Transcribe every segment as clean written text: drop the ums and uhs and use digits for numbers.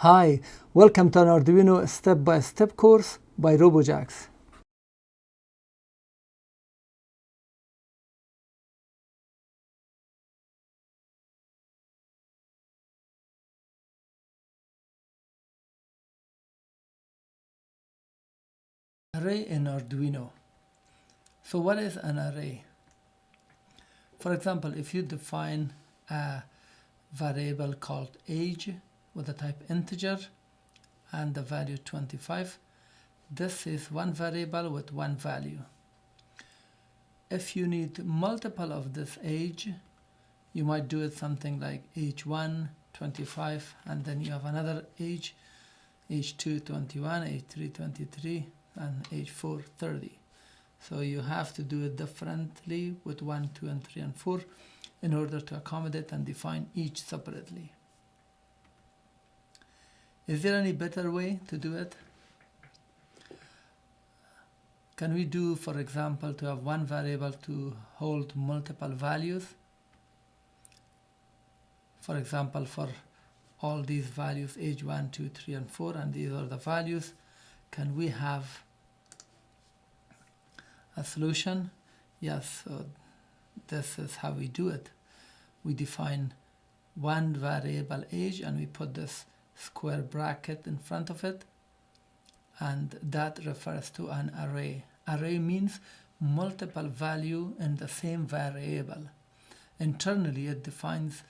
Hi, welcome to an Arduino step-by-step course by Robojax. Array in Arduino. So what is an array? For example, if you define a variable called age with the type integer and the value 25, this is one variable with one value. If you need multiple of this age, you might do it something like age 1, 25, and then you have another age 2, 21, age 3, 23, and age 4, 30. So you have to do it differently with 1, 2, and 3, and 4 in order to accommodate and define each separately. Is there any better way to do it? Can we do, for example, to have one variable to hold multiple values? For example, for all these values, age 1, 2, 3, and 4, and these are the values, can we have a solution? Yes, so this is how we do it. We define one variable age and we put this square bracket in front of it, and that refers to an array. Array means multiple value in the same variable. Internally, it defines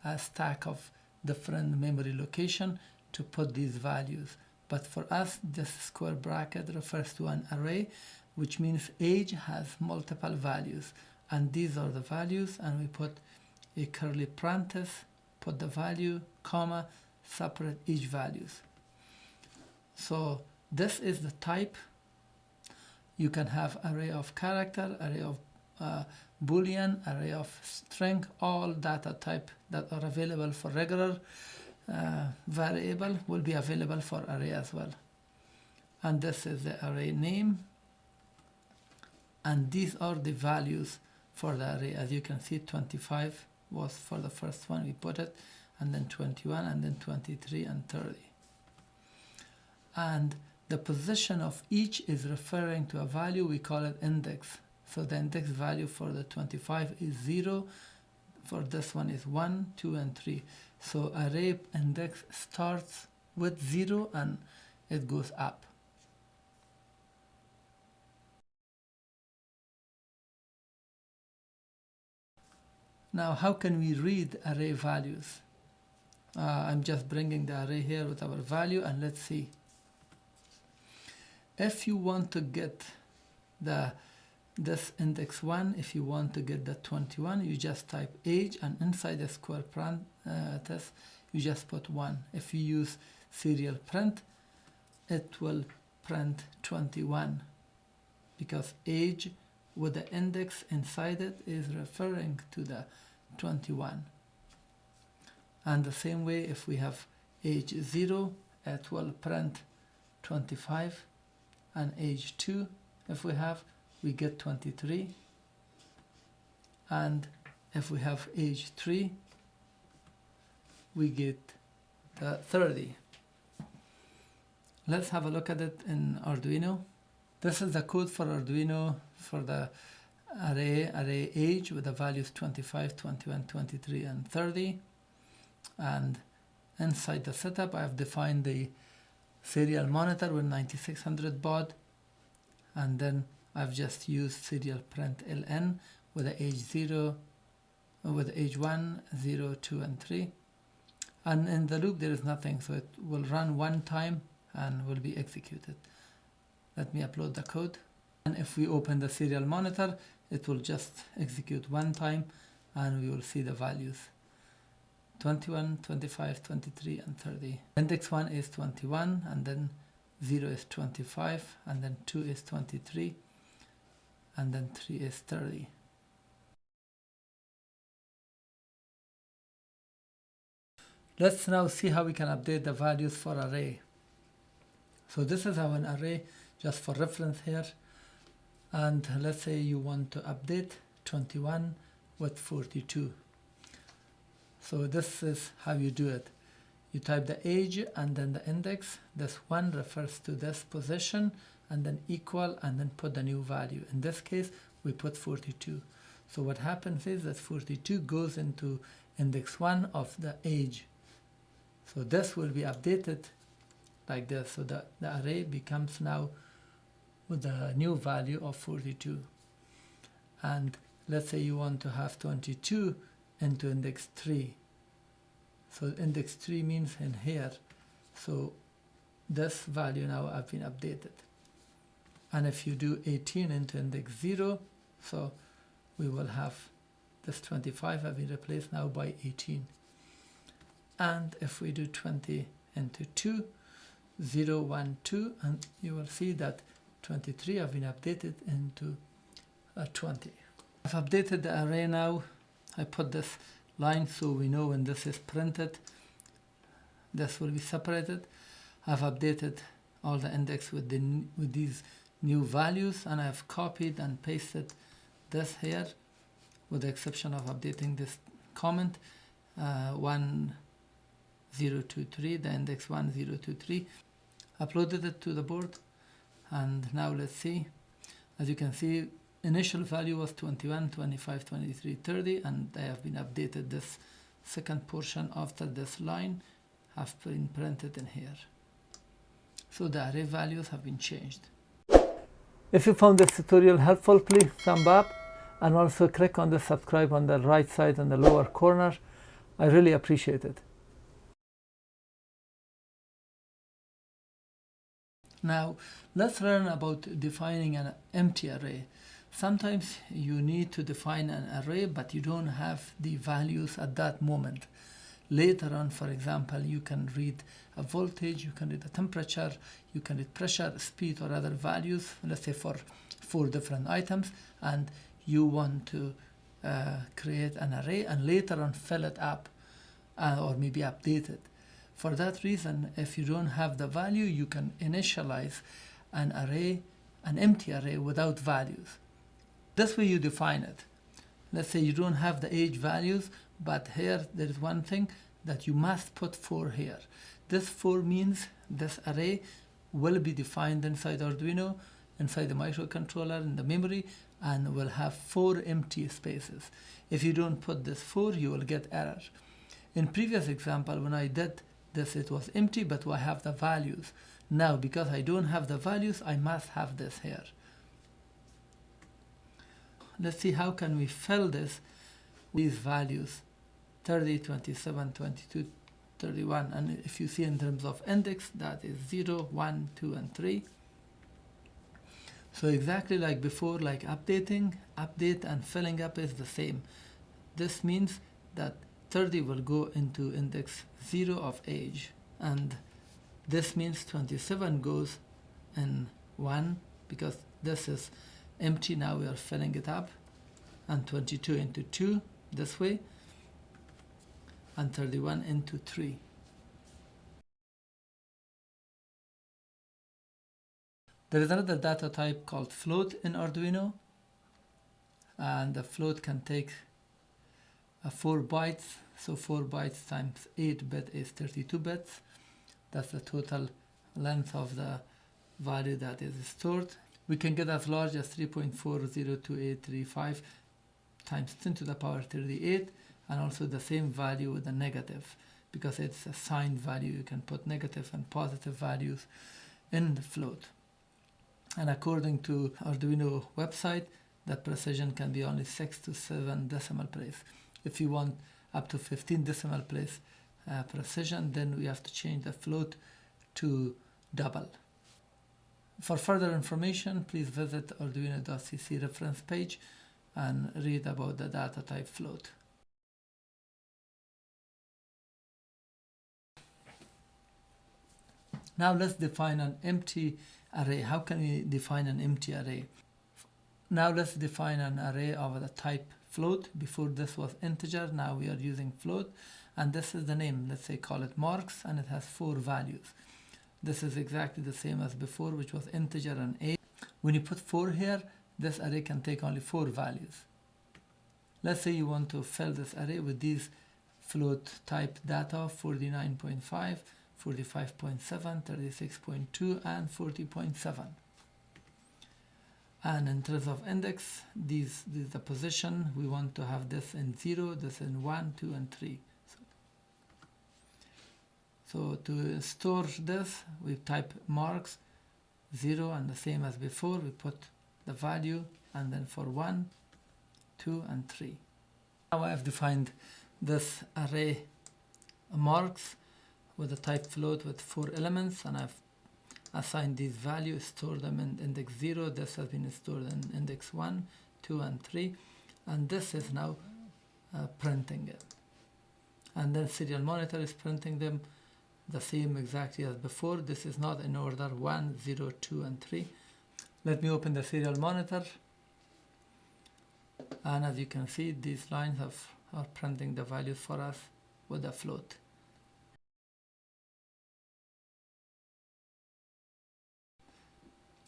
a stack of different memory location to put these values. But for us, this square bracket refers to an array, which means age has multiple values. And these are the values, and we put a curly parenthesis, put the value, comma, separate each values. So this is the type. You can have array of character, array of boolean, array of string, all data type that are available for regular variable will be available for array as well. And this is the array name, and these are the values for the array. As you can see, 25 was for the first one, we put it, and then 21, and then 23, and 30. And the position of each is referring to a value, we call it index. So the index value for the 25 is 0, for this one is 1, 2, and 3. So array index starts with 0 and it goes up. Now, how can we read array values? I'm just bringing the array here with our value, and let's see. If you want to get this index 1, if you want to get the 21, you just type age, and inside the square parenthesis, you just put 1. If you use serial print, it will print 21, because age with the index inside it is referring to the 21. And the same way, if we have age 0, it will print 25, and age 2, if we get 23, and if we have age 3, we get 30. Let's have a look at it in Arduino. This is the code for Arduino for the array age with the values 25, 21, 23, and 30. And inside the setup, I have defined the serial monitor with 9600 baud, and then I've just used serial print ln with the age 0, with the age 1, 0, 2, and 3. And in the loop there is nothing, so it will run one time and will be executed. Let me upload the code. And if we open the serial monitor, it will just execute one time, and we will see the values 21, 25, 23, and 30. Index 1 is 21, and then 0 is 25, and then 2 is 23, and then 3 is 30. Let's now see how we can update the values for array. So this is our array, just for reference here. And let's say you want to update 21 with 42. So this is how you do it. You type the age and then the index. This 1 refers to this position, and then equal, and then put the new value. In this case, we put 42. So what happens is that 42 goes into index 1 of the age. So this will be updated like this. So the array becomes now with the new value of 42. And let's say you want to have 22 into index 3. So index 3 means in here. So this value now have been updated. And if you do 18 into index 0, so we will have this 25 have been replaced now by 18. And if we do 20 into 2, 0, 1, 2, and you will see that 23 have been updated into 20. I've updated the array now. I put this line so we know when this is printed, this will be separated. I've updated all the index with these new values, and I've copied and pasted this here, with the exception of updating this comment 1023, the index 1023. Uploaded it to the board, and now let's see. As you can see, initial value was 21, 25, 23, 30, and they have been updated. This second portion after this line have been printed in here. So the array values have been changed. If you found this tutorial helpful, please thumb up and also click on the subscribe on the right side in the lower corner. I really appreciate it. Now let's learn about defining an empty array. Sometimes you need to define an array, but you don't have the values at that moment. Later on, for example, you can read a voltage, you can read a temperature, you can read pressure, speed, or other values, let's say for 4 different items, and you want to create an array and later on fill it up or maybe update it. For that reason, if you don't have the value, you can initialize an array, an empty array without values. This way you define it. Let's say you don't have the age values, but here there is one thing that you must put 4 here. This 4 means this array will be defined inside Arduino, inside the microcontroller, in the memory, and will have 4 empty spaces. If you don't put this 4, you will get error. In previous example, when I did this, it was empty, but I have the values. Now, because I don't have the values, I must have this here. Let's see how can we fill this with these values 30, 27, 22, 31, and if you see in terms of index, that is 0, 1, 2, and 3. So exactly like before, like update and filling up is the same. This means that 30 will go into index 0 of age, and this means 27 goes in 1 because this is empty. Now we are filling it up, and 22 into 2 this way, and 31 into 3. There is another data type called float in Arduino, and the float can take 4 bytes. So 4 bytes times 8-bit is 32 bits. That's the total length of the value that is stored. We can get as large as 3.402835 times 10 to the power 38, and also the same value with a negative, because it's a signed value. You can put negative and positive values in the float. And according to Arduino website, the precision can be only 6 to 7 decimal place. If you want up to 15 decimal place precision, then we have to change the float to double. For further information, please visit arduino.cc reference page and read about the data type float. Now let's define an empty array. How can we define an empty array? Now let's define an array of the type float. Before this was integer, now we are using float, and this is the name. Let's say call it marks, and it has 4 values. This is exactly the same as before, which was integer and age. When you put 4 here, this array can take only 4 values. Let's say you want to fill this array with these float type data 49.5, 45.7, 36.2, and 40.7. And in terms of index, this is the position. We want to have this in 0, this in 1, 2, and 3. So to store this, we type marks 0, and the same as before, we put the value, and then for 1, 2, and 3. Now I have defined this array marks with a type float with 4 elements, and I've assigned these values, store them in index 0. This has been stored in index 1, 2, and 3, and this is now printing it. And then serial monitor is printing them the same exactly as before. This is not in order 1, 0, 2, and 3. Let me open the serial monitor, and as you can see, these lines are printing the values for us with a float.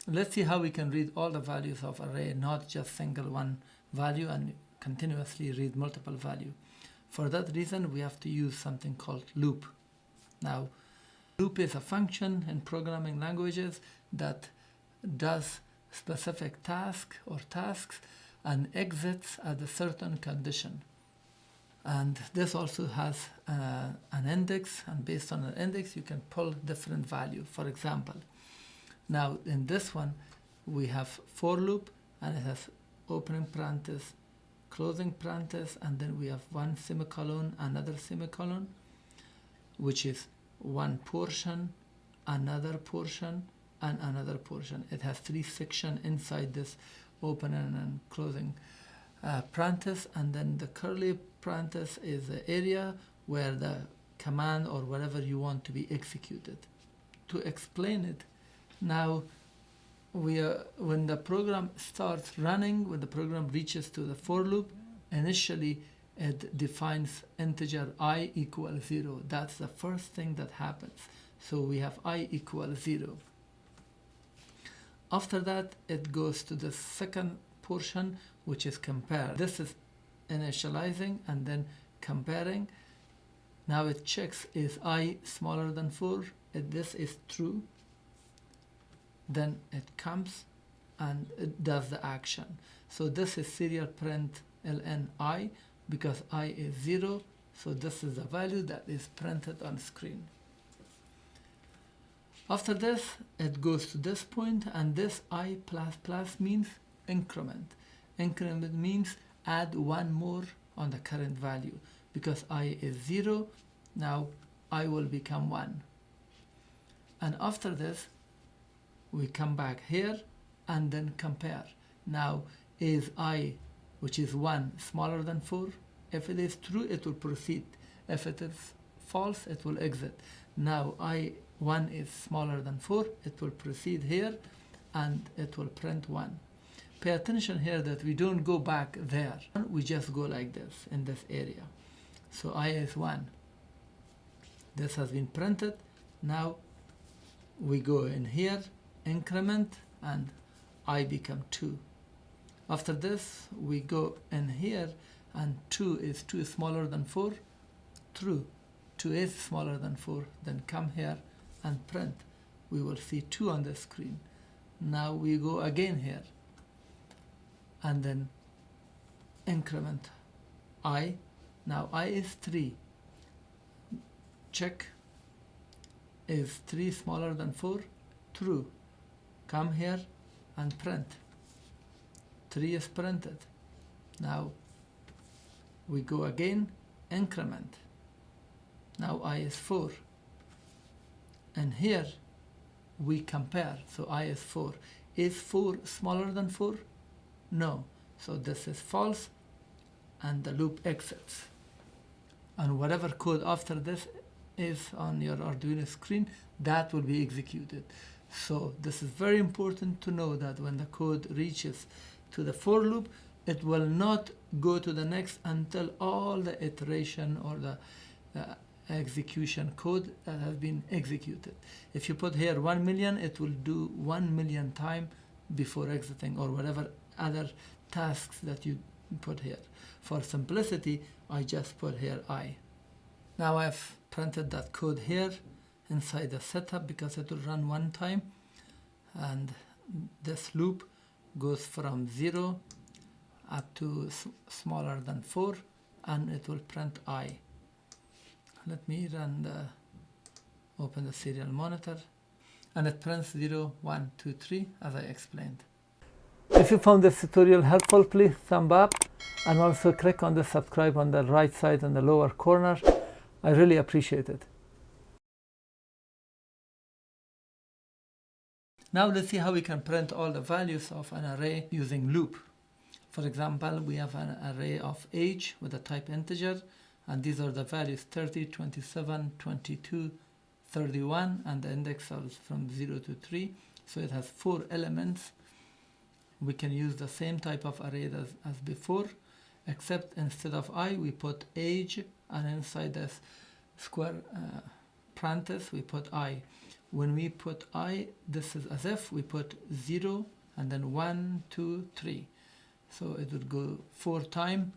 Let's see how we can read all the values of array, not just single one value, and continuously read multiple value. For that reason, we have to use something called loop. Now, loop is a function in programming languages that does specific task or tasks and exits at a certain condition. And this also has an index, and based on an index, you can pull different value. For example, now in this one, we have for loop, and it has opening parenthesis, closing parenthesis, and then we have one semicolon, another semicolon, which is one portion, another portion, and another portion. It has 3 sections inside this opening and closing parenthesis, and then the curly parenthesis is the area where the command or whatever you want to be executed. To explain it, now when the program starts running, when the program reaches to the for loop, initially it defines integer I equals 0. That's the first thing that happens. So we have I equals 0. After that, it goes to the second portion, which is compare. This is initializing and then comparing. Now it checks, is I smaller than 4? If this is true, then it comes and it does the action. So this is serial print ln I, because I is 0, so this is the value that is printed on screen. After this, it goes to this point, and this I++ means increment. Increment means add one more on the current value. Because I is 0, now I will become 1. And after this, we come back here and then compare. Now, is I, which is 1, smaller than 4? If it is true, it will proceed. If it is false, it will exit. Now, I1 is smaller than 4, it will proceed here, and it will print 1. Pay attention here that we don't go back there. We just go like this, in this area. So I is 1. This has been printed. Now, we go in here, increment, and I become 2. After this, we go in here, and 2 is smaller than 4? True. 2 is smaller than 4. Then come here and print. We will see 2 on the screen. Now we go again here, and then increment I. Now I is 3. Check. Is 3 smaller than 4? True. Come here and print. 3 is printed. Now we go again, increment. Now I is 4. And here we compare. So I is 4. Is 4 smaller than 4? No. So this is false, and the loop exits. And whatever code after this is on your Arduino screen, that will be executed. So this is very important to know that when the code reaches to the for loop, it will not go to the next until all the iteration or the execution code that has been executed. If you put here 1 million, it will do 1 million times before exiting, or whatever other tasks that you put here. For simplicity, I just put here I. Now I've printed that code here inside the setup because it will run one time, and this loop goes from 0 up to smaller than 4, and it will print I. Let me open the serial monitor, and it prints 0, 1, 2, 3 as I explained. If you found this tutorial helpful, please thumb up and also click on the subscribe on the right side in the lower corner. I really appreciate it. Now let's see how we can print all the values of an array using loop. For example, we have an array of age with a type integer, and these are the values 30, 27, 22, 31, and the index is from 0 to 3. So it has 4 elements. We can use the same type of array as before, except instead of I, we put age, and inside this square parenthesis, we put I. When we put I, this is as if we put 0 and then 1, 2, 3. So it would go 4 times,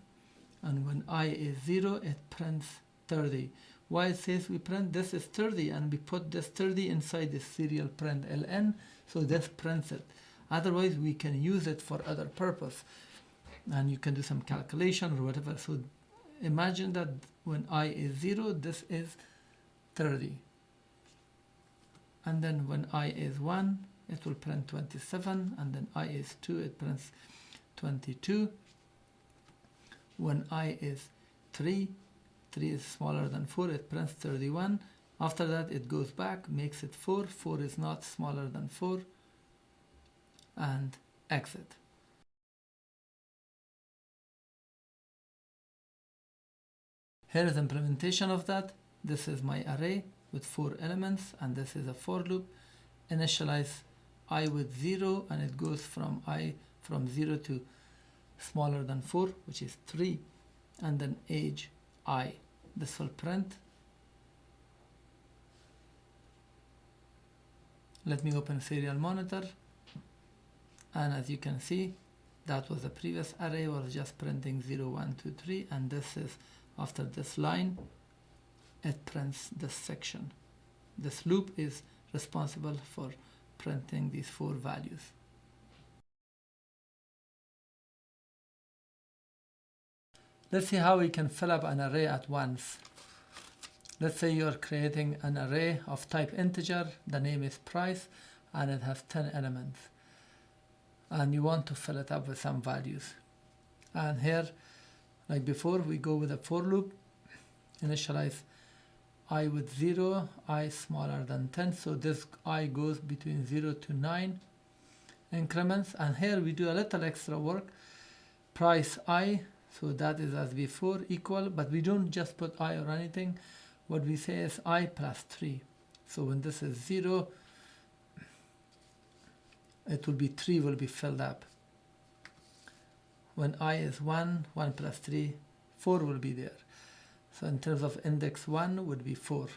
and when I is 0, it prints 30. Why it says we print this is 30, and we put this 30 inside the serial print ln, so this prints it. Otherwise, we can use it for other purpose, and you can do some calculation or whatever. So imagine that when I is 0, this is 30. And then when I is 1, it will print 27, and then I is 2, it prints 22. When I is 3, 3 is smaller than 4, it prints 31. After that, it goes back, makes it 4. 4 is not smaller than 4, and exit. Here is the implementation of that. This is my array with 4 elements, and this is a for loop. Initialize I with 0, and it goes from I from 0 to smaller than 4, which is 3, and then age I. This will print. Let me open serial monitor, and as you can see, that was the previous array, was just printing 0, 1, 2, 3, and this is after this line, it prints this section. This loop is responsible for printing these 4 values. Let's see how we can fill up an array at once. Let's say you're creating an array of type integer, the name is price, and it has 10 elements. And you want to fill it up with some values. And here, like before, we go with a for loop, initialize I with 0, I smaller than 10, so this I goes between 0 to 9 increments, and here we do a little extra work, price I, so that is as before, equal, but we don't just put I or anything, what we say is I plus 3, so when this is 0, it will be 3 will be filled up. When I is 1, 1 plus 3, 4 will be there. So in terms of index 1 would be 4.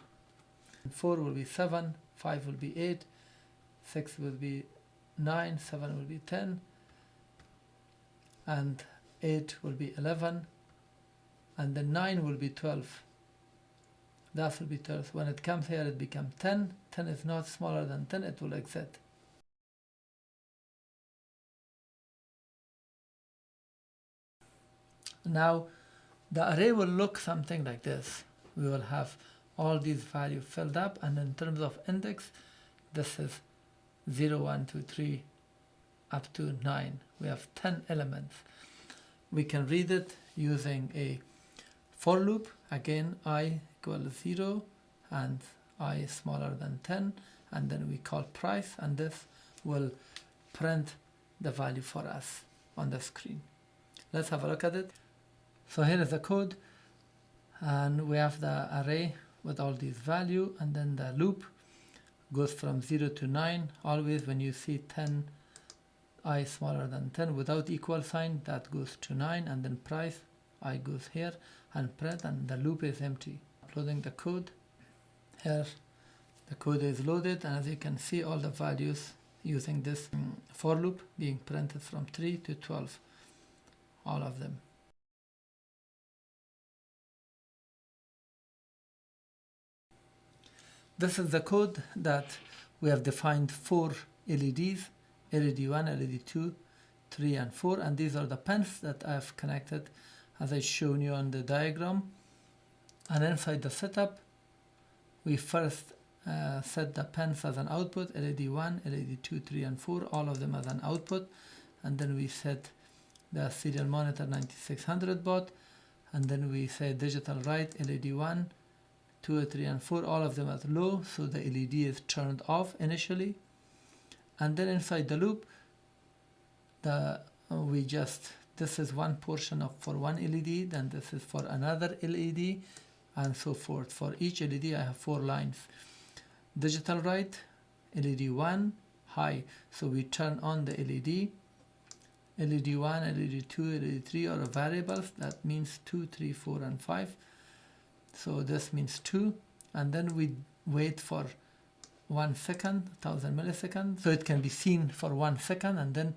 4 will be 7, 5 will be 8, 6 will be 9, 7 will be 10, and 8 will be 11, and then 9 will be 12. That will be 12. When it comes here, it becomes 10. 10 is not smaller than 10, it will exit. Now, the array will look something like this. We will have all these values filled up, and in terms of index, this is 0, 1, 2, 3, up to 9. We have 10 elements. We can read it using a for loop. Again, I equals 0, and I is smaller than 10, and then we call price, and this will print the value for us on the screen. Let's have a look at it. So here is the code, and we have the array with all these values, and then the loop goes from 0 to 9. Always when you see 10, I smaller than 10 without equal sign, that goes to 9, and then price, I goes here, and print, and the loop is empty. Uploading the code. Here the code is loaded, and as you can see, all the values using this for loop being printed from 3 to 12, all of them. This is the code that we have defined 4 LEDs, LED 1, LED 2, 3 and 4, and these are the pins that I have connected as I shown you on the diagram. And inside the setup, we first set the pins as an output, LED 1, LED 2, 3 and 4, all of them as an output, and then we set the serial monitor 9600 baud, and then we say digital write LED 1, 2, 3 and 4, all of them as low, so the LED is turned off initially. And then inside the loop, this is one portion for one LED, then this is for another LED, and so forth. For each LED I have 4 lines. Digital write, LED 1, high, so we turn on the LED. LED 1, LED 2, LED 3 are variables, that means 2, 3, 4 and 5. So this means 2, and then we wait for 1 second, 1000 milliseconds, so it can be seen for 1 second, and then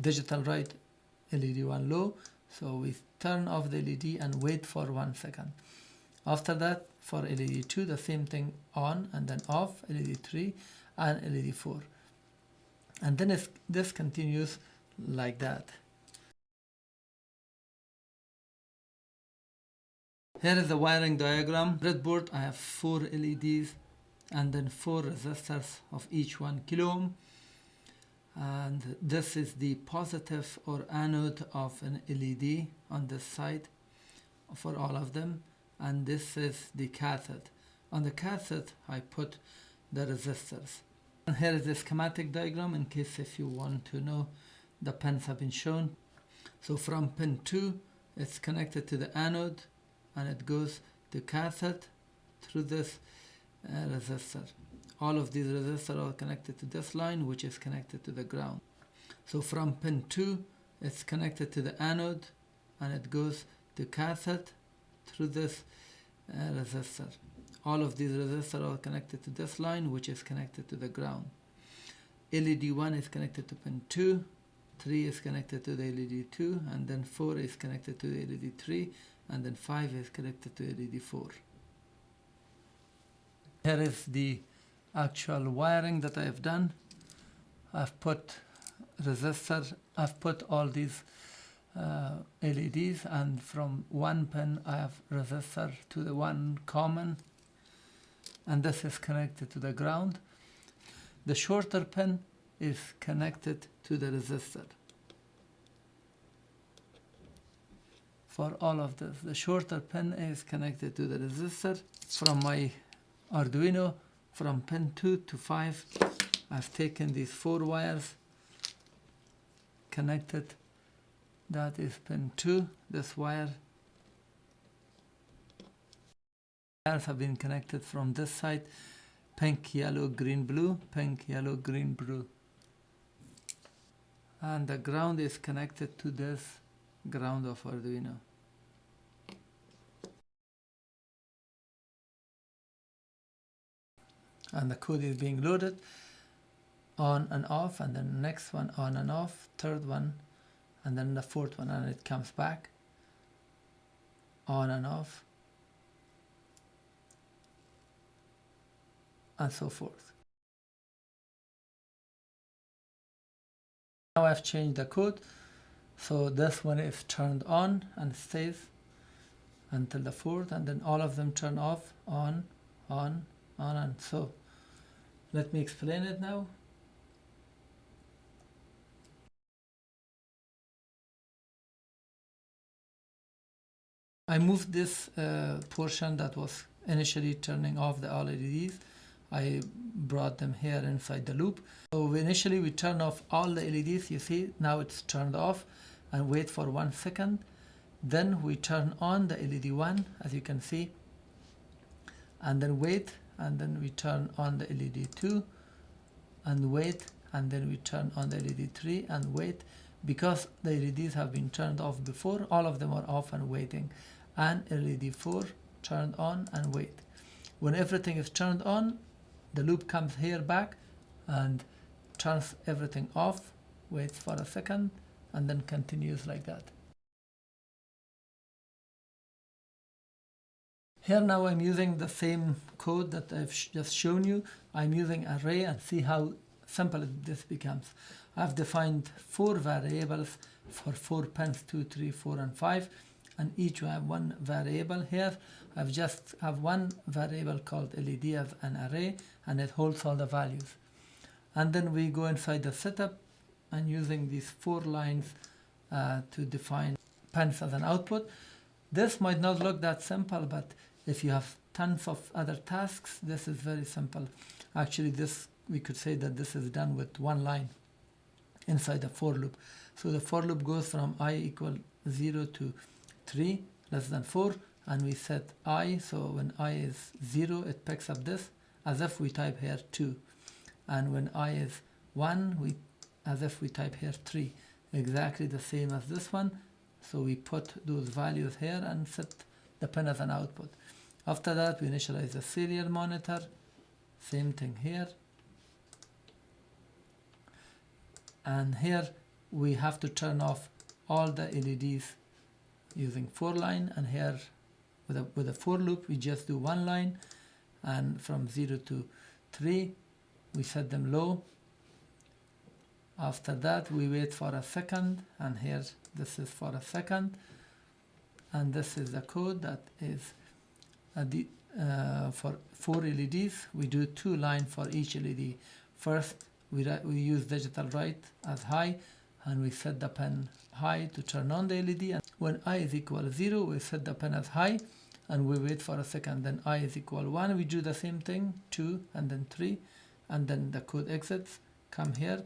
digital write LED 1 low, so we turn off the LED and wait for 1 second. After that, for LED 2, the same thing, on and then off, LED 3 and LED 4. And then this continues like that. Here is the wiring diagram. Breadboard, I have 4 LEDs and then 4 resistors of each 1 kilo ohm. And this is the positive or anode of an LED on this side for all of them. And this is the cathode. On the cathode, I put the resistors. And here is the schematic diagram in case if you want to know. The pins have been shown. So from pin 2, it's connected to the anode, and it goes to cathode through this resistor. All of these resistors are connected to this line, which is connected to the ground. So from pin 2, it's connected to the anode, and it goes to cathode through this resistor. All of these resistors are connected to this line, which is connected to the ground. LED 1 is connected to pin 2, 3 is connected to the LED 2, and then 4 is connected to the LED 3, and then 5 is connected to LED 4. Here is the actual wiring that I have done. I've put resistor, I've put all these LEDs, and from one pin I have resistor to the one common, and this is connected to the ground. The shorter pin is connected to the resistor. For all of this, the shorter pin is connected to the resistor. From my Arduino, from pin 2 to 5, I've taken these 4 wires, connected. That is pin 2, this wire. Wires have been connected from this side, pink, yellow, green, blue, pink, yellow, green, blue. And the ground is connected to this ground of Arduino. And the code is being loaded, on and off, and then the next one on and off, third one, and then the fourth one, and it comes back, on and off, and so forth. Now I've changed the code, so this one is turned on and stays until the fourth, and then all of them turn off, on, and so. Let me explain it now. I moved this portion that was initially turning off the LEDs. I brought them here inside the loop. So initially we turn off all the LEDs, you see, now it's turned off, and wait for 1 second. Then we turn on the LED 1, as you can see, and then wait, and then we turn on the LED 2, and wait, and then we turn on the LED 3 and wait. Because the LEDs have been turned off before, all of them are off and waiting. And LED 4 turned on and wait. When everything is turned on, the loop comes here back and turns everything off, waits for a second, and then continues like that. Here now I'm using the same code that I've just shown you. I'm using array, and see how simple this becomes. I've defined 4 variables for 4 pins, 2, 3, 4 and 5, and each have one variable. Here I've just have one variable called LED as an array, and it holds all the values. And then we go inside the setup and using these 4 lines to define pins as an output. This might not look that simple, but if you have tons of other tasks, this is very simple. Actually, this, we could say that this is done with one line inside the for loop. So the for loop goes from I equal 0 to 3 less than 4, and we set I, so when I is 0 it picks up this as if we type here 2, and when I is 1 as if we type here 3, exactly the same as this one. So we put those values here and set the pin as an output. After that we initialize the serial monitor, same thing here, and here we have to turn off all the LEDs using 4 line, and here with a for loop we just do 1 line, and from 0 to 3 we set them low. After that we wait for a second, and here this is for a second, and this is the code that is for 4 LEDs. We do 2 lines for each LED. First we use digital write as high, and we set the pin high to turn on the LED, and when I is equal 0 we set the pin as high and we wait for a second. Then I is equal 1, we do the same thing, 2 and then 3, and then the code exits, come here.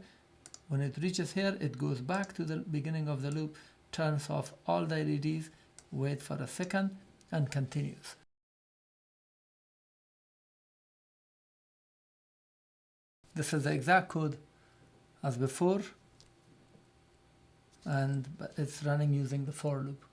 When it reaches here it goes back to the beginning of the loop, turns off all the LEDs, wait for a second and continues. This is the exact code as before, but it's running using the for loop.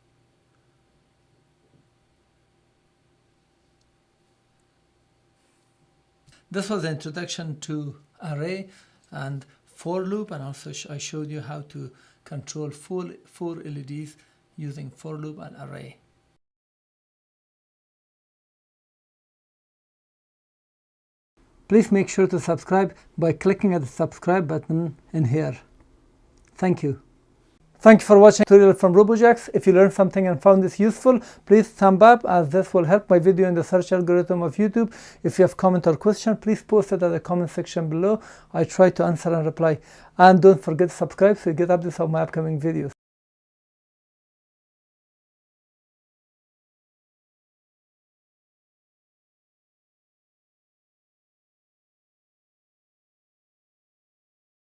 This was the introduction to array and for loop, and also I showed you how to control 4 LEDs using for loop and array. Please make sure to subscribe by clicking at the subscribe button in here. Thank you. Thank you for watching the tutorial from Robojax. If you learned something and found this useful, please thumb up, as this will help my video in the search algorithm of YouTube. If you have comment or question, please post it at the comment section below. I try to answer and reply. And don't forget to subscribe so you get updates of my upcoming videos.